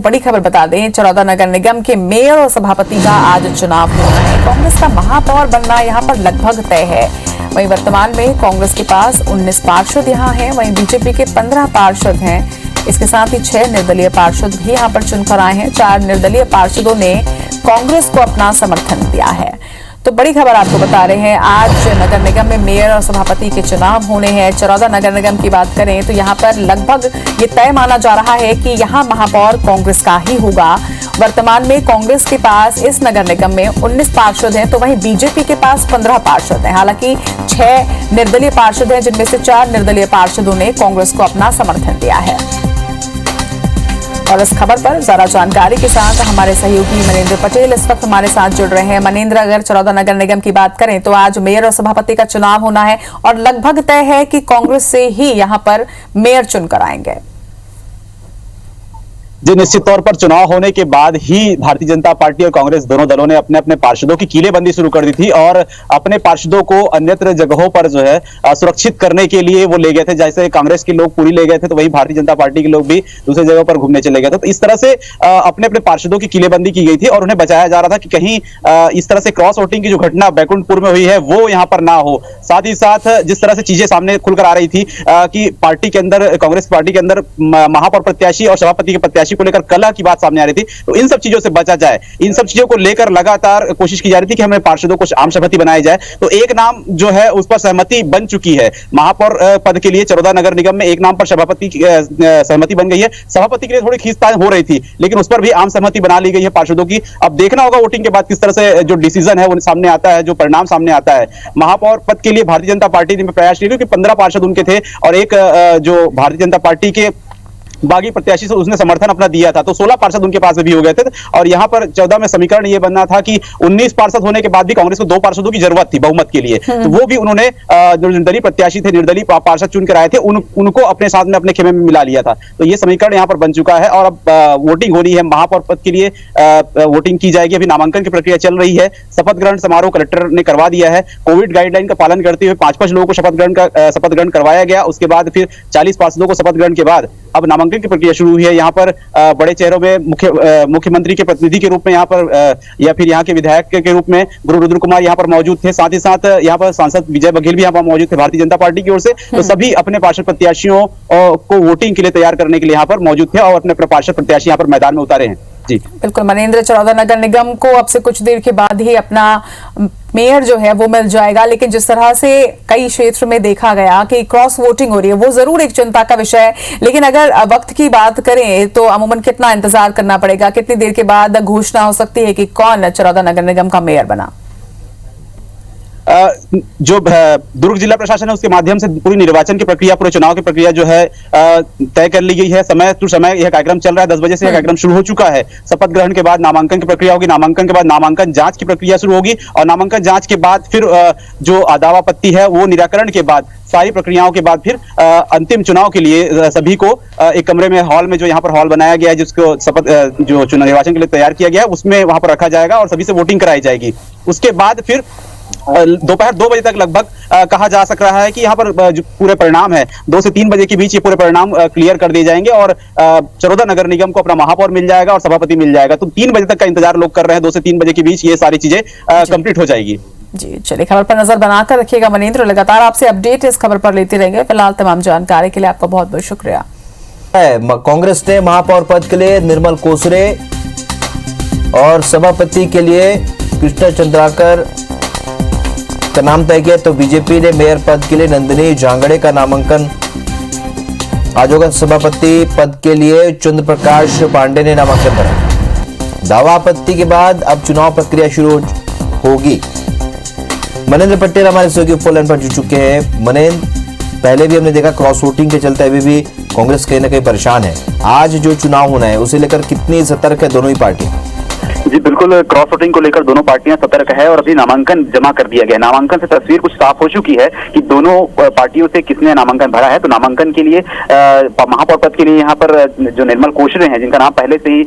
बड़ी खबर बता दें, चरौदा नगर निगम के मेयर और सभापति का आज चुनाव होना है। कांग्रेस का महापौर बनना यहां पर लगभग तय है। वहीं वर्तमान में कांग्रेस के पास 19 पार्षद यहां हैं, वहीं बीजेपी के 15 पार्षद हैं। इसके साथ ही 6 निर्दलीय पार्षद भी यहां पर चुनकर आए हैं। 4 निर्दलीय पार्षदों ने कांग्रेस को अपना समर्थन दिया है। तो बड़ी खबर आपको बता रहे हैं, आज नगर निगम में मेयर और सभापति के चुनाव होने हैं। चरौदा नगर निगम की बात करें तो यहां पर लगभग ये तय माना जा रहा है कि यहां महापौर कांग्रेस का ही होगा। वर्तमान में कांग्रेस के पास इस नगर निगम में 19 पार्षद हैं, तो वहीं बीजेपी के पास 15 पार्षद हैं। हालांकि 6 निर्दलीय पार्षद हैं, जिनमें से 4 निर्दलीय पार्षदों ने कांग्रेस को अपना समर्थन दिया है। और इस खबर पर ज्यादा जानकारी के साथ हमारे सहयोगी मनेंद्र पटेल इस वक्त हमारे साथ जुड़ रहे हैं। मनेंद्र, अगर चरौदा नगर निगम की बात करें तो आज मेयर और सभापति का चुनाव होना है और लगभग तय है कि कांग्रेस से ही यहां पर मेयर चुनकर आएंगे। जो निश्चित तौर पर चुनाव होने के बाद ही भारतीय जनता पार्टी और कांग्रेस दोनों दलों ने अपने अपने पार्षदों की कीलेबंदी शुरू कर दी थी और अपने पार्षदों को अन्यत्र जगहों पर जो है सुरक्षित करने के लिए वो ले गए थे। जैसे कांग्रेस के लोग पुरी ले गए थे, तो वही भारतीय जनता पार्टी के लोग भी दूसरी जगहों पर घूमने चले गए थे। तो इस तरह से अपने अपने पार्षदों की कीलेबंदी की गई थी और उन्हें बचाया जा रहा था कि कहीं इस तरह से क्रॉस वोटिंग की जो घटना बैकुंठपुर में हुई है वो यहाँ पर ना हो। साथ ही साथ जिस तरह से चीजें सामने खुलकर आ रही थी कि पार्टी के अंदर, कांग्रेस पार्टी के अंदर महापौर प्रत्याशी और सभापति के प्रत्याशी को लेकर कलह की बात सामने आ रही थी, तो इन सब चीजों से बचा जाए, इन सब चीजों को लेकर लगातार कोशिश की जा रही थी कि हमें पार्षदों को आम सहमति बनाई जाए। तो एक नाम जो है उस पर सहमति बन चुकी है। महापौर पद के लिए चरौदा नगर निगम में एक नाम पर सभापति सहमति बन गई है। सभापति के लिए थोड़ी खींचतान हो रही थी, लेकिन उस पर भी आम सहमति बना ली गई है पार्षदों की। अब देखना होगा वोटिंग के बाद किस तरह से जो डिसीजन है वो सामने आता है, जो परिणाम सामने आता है। महापौर पद के लिए भारतीय जनता पार्टी ने प्रयास किया क्योंकि 15 पार्षद उनके थे और एक जो भारतीय जनता पार्टी के बागी प्रत्याशी से उसने समर्थन अपना दिया था, तो 16 पार्षद उनके पास भी हो गए थे। और यहां पर 14 में समीकरण यह बनना था कि 19 पार्षद होने के बाद भी कांग्रेस को 2 पार्षदों की जरूरत थी बहुमत के लिए, तो वो भी उन्होंने जो निर्दलीय प्रत्याशी थे, निर्दलीय पार्षद चुन कर आए थे, उनको अपने साथ में अपने खेमे में मिला लिया था। तो ये समीकरण यहां पर बन चुका है और अब वोटिंग होनी है। महापौर पद के लिए वोटिंग की जाएगी। अभी नामांकन की प्रक्रिया चल रही है। शपथ ग्रहण समारोह कलेक्टर ने करवा दिया है। कोविड गाइडलाइन का पालन करते हुए 5-5 लोगों को शपथ ग्रहण करवाया गया। उसके बाद फिर 40 पार्षदों को शपथ ग्रहण के बाद अब नामांकन की प्रक्रिया शुरू हुई है। यहाँ पर बड़े चेहरों में मुख्यमंत्री के प्रतिनिधि के रूप में यहाँ पर या फिर यहाँ के विधायक के रूप में गुरु रुद्र कुमार यहाँ पर मौजूद थे। साथ ही साथ यहाँ पर सांसद विजय बघेल भी यहाँ पर मौजूद थे भारतीय जनता पार्टी की ओर से। तो सभी अपने पार्षद प्रत्याशियों को वोटिंग के लिए तैयार करने के लिए यहाँ पर मौजूद थे और अपने पार्षद प्रत्याशी यहाँ पर मैदान में उतारे हैं। जी बिल्कुल मनेंद्र, चरौदा नगर निगम को अब से कुछ देर के बाद ही अपना मेयर जो है वो मिल जाएगा, लेकिन जिस तरह से कई क्षेत्र में देखा गया कि क्रॉस वोटिंग हो रही है वो जरूर एक चिंता का विषय है। लेकिन अगर वक्त की बात करें तो अमूमन कितना इंतजार करना पड़ेगा, कितनी देर के बाद घोषणा हो सकती है कि कौन चरौदा नगर निगम का मेयर बना? जो दुर्ग जिला प्रशासन है उसके माध्यम से पूरी निर्वाचन की प्रक्रिया, पूरे चुनाव की प्रक्रिया जो है तय कर ली गई है। समय टू समय यह कार्यक्रम चल रहा है। 10 बजे से यह कार्यक्रम शुरू हो चुका है। शपथ ग्रहण के बाद नामांकन की प्रक्रिया होगी। नामांकन के बाद नामांकन जांच की प्रक्रिया शुरू होगी और नामांकन जांच के बाद फिर जो दावापत्ति है वो निराकरण के बाद, सारी प्रक्रियाओं के बाद फिर अंतिम चुनाव के लिए सभी को एक कमरे में, हॉल में, जो यहाँ पर हॉल बनाया गया है जिसको शपथ जो चुनाव निर्वाचन के लिए तैयार किया गया है उसमें वहां पर रखा जाएगा और सभी से वोटिंग कराई जाएगी। उसके बाद फिर दोपहर 2 बजे तक लगभग कहा जा सक रहा है कि यहाँ पर जो पूरे परिणाम है 2 से 3 बजे के बीच ये पूरे परिणाम क्लियर कर दिए जाएंगे और चरौदा नगर निगम को अपना महापौर मिल जाएगा और सभापति मिल जाएगा। तो 3 बजे तक का इंतजार लोग कर रहे हैं। 2 से 3 बजे के बीच ये सारी चीजें कंप्लीट हो जाएगी। जी चलिए, खबर पर नजर बनाकर रखिएगा मनेंद्र, लगातार आपसे अपडेट इस खबर पर लेते रहेंगे। फिलहाल तमाम जानकारी के लिए आपका बहुत बहुत शुक्रिया। कांग्रेस ने महापौर पद के लिए निर्मल कोसरे और सभापति के लिए कृष्ण चंद्राकर का नाम तय किया, तो बीजेपी ने मेयर पद के लिए नंदिनी झांगड़े का नामांकन आज होगा। सभापति पद के लिए चंद्र प्रकाश पांडे ने नामांकन भरा। दावा आपत्ति के बाद अब चुनाव प्रक्रिया शुरू होगी। मनेंद्र पटेल हमारे सहयोगी फोन लाइन पर जुड़ चुके हैं। मनेंद्र, पहले भी हमने देखा क्रॉस वोटिंग के चलते अभी भी कांग्रेस कहीं ना कहीं परेशान है। आज जो चुनाव होना है उसे लेकर कितनी सतर्क है दोनों ही पार्टी? जी बिल्कुल, क्रॉस वोटिंग को लेकर दोनों पार्टियां सतर्क है और अभी नामांकन जमा कर दिया गया। नामांकन से तस्वीर कुछ साफ हो चुकी है कि दोनों पार्टियों से किसने नामांकन भरा है। तो नामांकन के लिए महापौर पद के लिए यहाँ पर जो निर्मल कोशरे हैं, जिनका नाम पहले से ही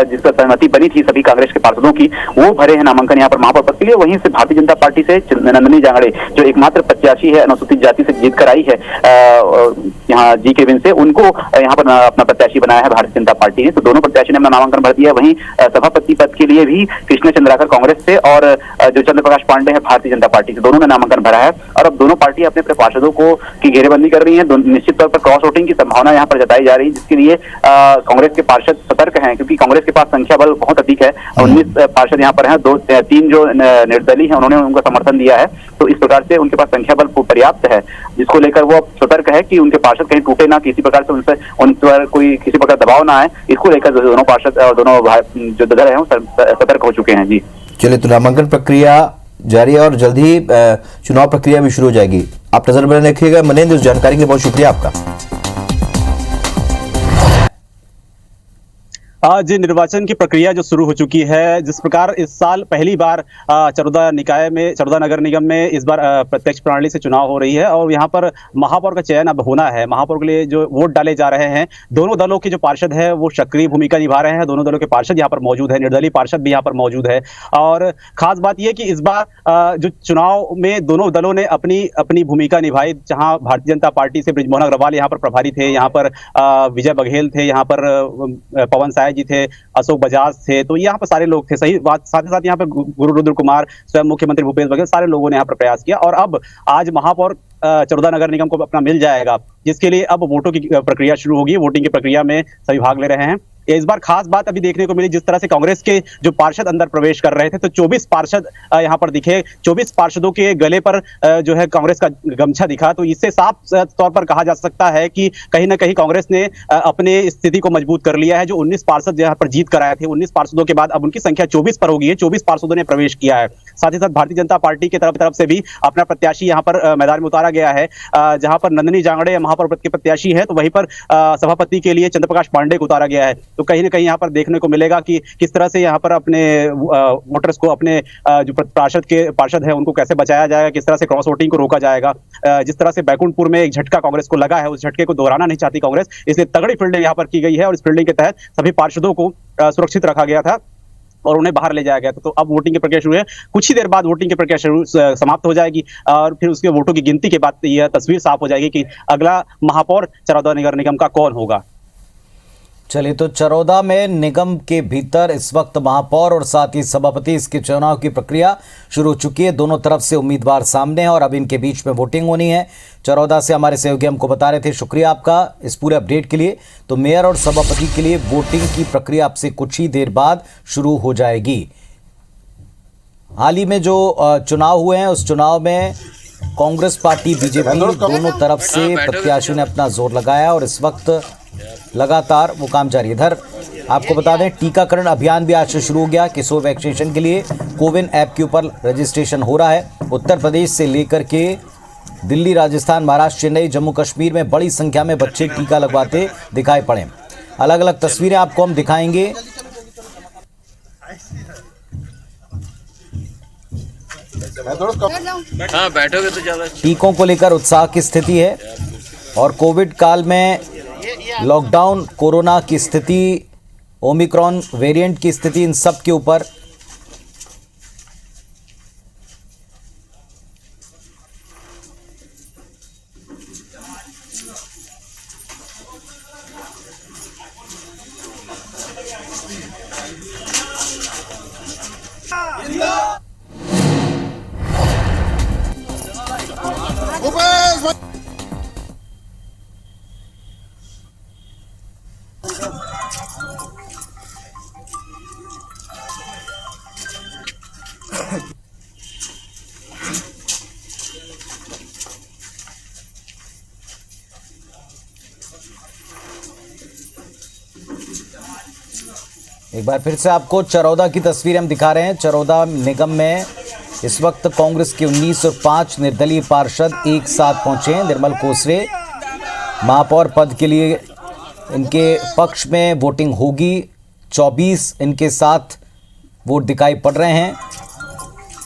जिस पर सहमति बनी थी सभी कांग्रेस के पार्षदों की, वो भरे हैं नामांकन यहाँ पर महापौर पद के लिए। वहीं से भारतीय जनता पार्टी से नंदनी जांगड़े जो एकमात्र प्रत्याशी है अनुसूचित जाति से जीत कर आई है यहाँ जी के विन से, उनको यहाँ पर अपना प्रत्याशी बनाया है भारतीय जनता पार्टी ने। तो दोनों प्रत्याशी ने अपना नामांकन भर दिया। वहीं सभापति पद के लिए भी कृष्ण चंद्राकर कांग्रेस से और जो चंद्र प्रकाश पांडे है भारतीय जनता पार्टी से, दोनों ने नामांकन भरा है। और अब दोनों पार्टी अपने अपने पार्षदों को की घेरेबंदी कर रही है। निश्चित तौर पर क्रॉस वोटिंग की संभावना यहाँ पर जताई जा रही है, जिसके लिए कांग्रेस के पार्षद सतर्क हैं, क्योंकि कांग्रेस के पास संख्या बल बहुत अधिक है। 19 पार्षद यहाँ पर हैं, 3 जो निर्दलीय है उन्होंने उनका समर्थन दिया है। तो इस प्रकार से उनके पास संख्या बल पर्याप्त है, जिसको लेकर वो सतर्क है कि उनके पार्षद कहीं टूटे ना, किसी प्रकार से उन पर कोई किसी प्रकार दबाव ना आए। इसको लेकर दोनों पार्षद और दोनों जो दल है वो सतर्क हो चुके हैं। जी चलिए, तो नामांकन प्रक्रिया जारी है और जल्द ही चुनाव प्रक्रिया भी शुरू हो जाएगी। आप नजर में रखिएगा। मनेंद्र, इस जानकारी के लिए बहुत शुक्रिया आपका। आज निर्वाचन की प्रक्रिया जो शुरू हो चुकी है, जिस प्रकार इस साल पहली बार चरौदा नगर निगम में इस बार प्रत्यक्ष प्रणाली से चुनाव हो रही है और यहाँ पर महापौर का चयन अब होना है। महापौर के लिए जो वोट डाले जा रहे हैं, दोनों दलों के जो पार्षद है वो सक्रिय भूमिका निभा रहे हैं। दोनों दलों के पार्षद यहाँ पर मौजूद है, निर्दलीय पार्षद भी यहाँ पर मौजूद है। और खास बात यह कि इस बार जो चुनाव में दोनों दलों ने अपनी अपनी भूमिका निभाई। जहाँ भारतीय जनता पार्टी से बृजमोहन अग्रवाल यहाँ पर प्रभारी थे, यहाँ पर विजय बघेल थे, यहाँ पर पवन साय जी थे, अशोक बजाज थे, तो यहाँ पर सारे लोग थे। सही बात, साथ ही साथ यहाँ पे गुरु रुद्र कुमार, स्वयं मुख्यमंत्री भूपेश बघेल, सारे लोगों ने यहाँ पर प्रयास किया। और अब आज महापौर चरौदा नगर निगम को अपना मिल जाएगा, जिसके लिए अब वोटों की प्रक्रिया शुरू होगी। वोटिंग की प्रक्रिया में सभी भाग ले रहे हैं। इस बार खास बात अभी देखने को मिली, जिस तरह से कांग्रेस के जो पार्षद अंदर प्रवेश कर रहे थे, तो 24 पार्षद यहाँ पर दिखे। 24 पार्षदों के गले पर जो है कांग्रेस का गमछा दिखा। तो इससे साफ तौर पर कहा जा सकता है कि कहीं ना कहीं कांग्रेस ने अपने स्थिति को मजबूत कर लिया है। जो 19 पार्षद यहाँ पर जीत कर आए थे, 19 पार्षदों के बाद अब उनकी संख्या 24 पर हो गई है। 24 पार्षदों ने प्रवेश किया है। साथ ही साथ भारतीय जनता पार्टी की तरफ से भी अपना प्रत्याशी यहाँ पर मैदान में उतारा गया है। जहां पर नंदनी जांगड़े महापौर पद के प्रत्याशी है, तो वहीं पर सभापति के लिए चंद्रप्रकाश पांडे को उतारा गया है। तो कहीं ना कहीं यहाँ पर देखने को मिलेगा कि किस तरह से यहाँ पर अपने वोटर्स को, अपने जो पार्षद है उनको कैसे बचाया जाएगा, किस तरह से क्रॉस वोटिंग को रोका जाएगा। जिस तरह से बैकुंठपुर में एक झटका कांग्रेस को लगा है, उस झटके को दोहराना नहीं चाहती कांग्रेस, इसलिए तगड़ी फील्डिंग यहाँ पर की गई है और इस फील्डिंग के तहत सभी पार्षदों को सुरक्षित रखा गया था और उन्हें बाहर ले जाया गया था। तो अब वोटिंग की प्रक्रिया शुरू है। कुछ ही देर बाद वोटिंग की प्रक्रिया समाप्त हो जाएगी और फिर उसके वोटों की गिनती के बाद यह तस्वीर साफ हो जाएगी कि अगला महापौर चरौदा नगर निगम का कौन होगा। चलिए, तो चरौदा में निगम के भीतर इस वक्त महापौर और साथ ही सभापति इसके चुनाव की प्रक्रिया शुरू हो चुकी है। दोनों तरफ से उम्मीदवार सामने हैं और अब इनके बीच में वोटिंग होनी है। चरौदा से हमारे सहयोगी हमको बता रहे थे। शुक्रिया आपका इस पूरे अपडेट के लिए। तो मेयर और सभापति के लिए वोटिंग की प्रक्रिया अब से कुछ ही देर बाद शुरू हो जाएगी। हाल ही में जो चुनाव हुए हैं, उस चुनाव में कांग्रेस पार्टी, बीजेपी दोनों तरफ से प्रत्याशियों ने अपना जोर लगाया और इस वक्त लगातार वो काम जारी है। इधर आपको बता दें, टीकाकरण अभियान भी आज से शुरू हो गया। किशोर वैक्सीनेशन के लिए कोविन ऐप के ऊपर रजिस्ट्रेशन हो रहा है। उत्तर प्रदेश से लेकर के दिल्ली, राजस्थान, महाराष्ट्र, चेन्नई, जम्मू कश्मीर में बड़ी संख्या में बच्चे टीका लगवाते दिखाई पड़े। अलग अलग तस्वीरें आपको हम दिखाएंगे। हाँ, बैठोगे तो ज्यादा। टीकों को लेकर उत्साह की स्थिति है और कोविड काल में लॉकडाउन, कोरोना की स्थिति, ओमिक्रॉन वेरिएंट की स्थिति, इन सब के ऊपर एक बार फिर से आपको चरौदा की तस्वीर हम दिखा रहे हैं। चरौदा निगम में इस वक्त कांग्रेस के 19 और 5 निर्दलीय पार्षद एक साथ पहुंचे हैं। निर्मल कोसरे महापौर पद के लिए इनके पक्ष में वोटिंग होगी। 24 इनके साथ वोट दिखाई पड़ रहे हैं।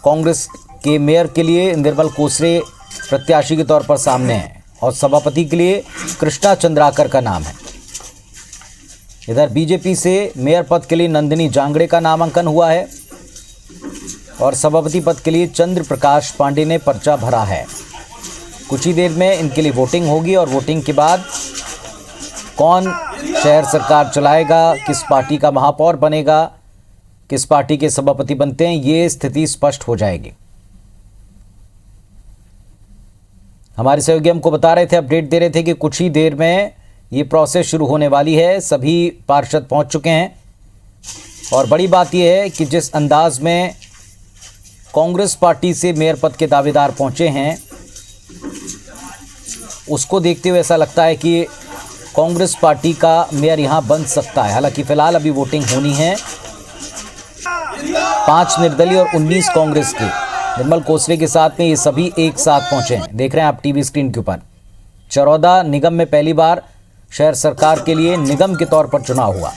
कांग्रेस के मेयर के लिए निर्मल कोसरे प्रत्याशी के तौर पर सामने हैं और सभापति के लिए कृष्णा चंद्राकर का नाम है। इधर बीजेपी से मेयर पद के लिए नंदिनी जांगड़े का नामांकन हुआ है और सभापति पद के लिए चंद्र प्रकाश पांडे ने पर्चा भरा है। कुछ ही देर में इनके लिए वोटिंग होगी और वोटिंग के बाद कौन शहर सरकार चलाएगा, किस पार्टी का महापौर बनेगा, किस पार्टी के सभापति बनते हैं, ये स्थिति स्पष्ट हो जाएगी। हमारे सहयोगी हमको बता रहे थे, अपडेट दे रहे थे कि कुछ ही देर में ये प्रोसेस शुरू होने वाली है। सभी पार्षद पहुंच चुके हैं और बड़ी बात यह है कि जिस अंदाज में कांग्रेस पार्टी से मेयर पद के दावेदार पहुंचे हैं, उसको देखते हुए ऐसा लगता है कि कांग्रेस पार्टी का मेयर यहां बन सकता है। हालांकि फिलहाल अभी वोटिंग होनी है। 5 निर्दलीय और 19 कांग्रेस के निर्मल कोसरे के साथ में ये सभी एक साथ पहुंचे हैं। देख रहे हैं आप टीवी स्क्रीन के ऊपर। चरौदा निगम में पहली बार शहर सरकार के लिए निगम के तौर पर चुनाव हुआ।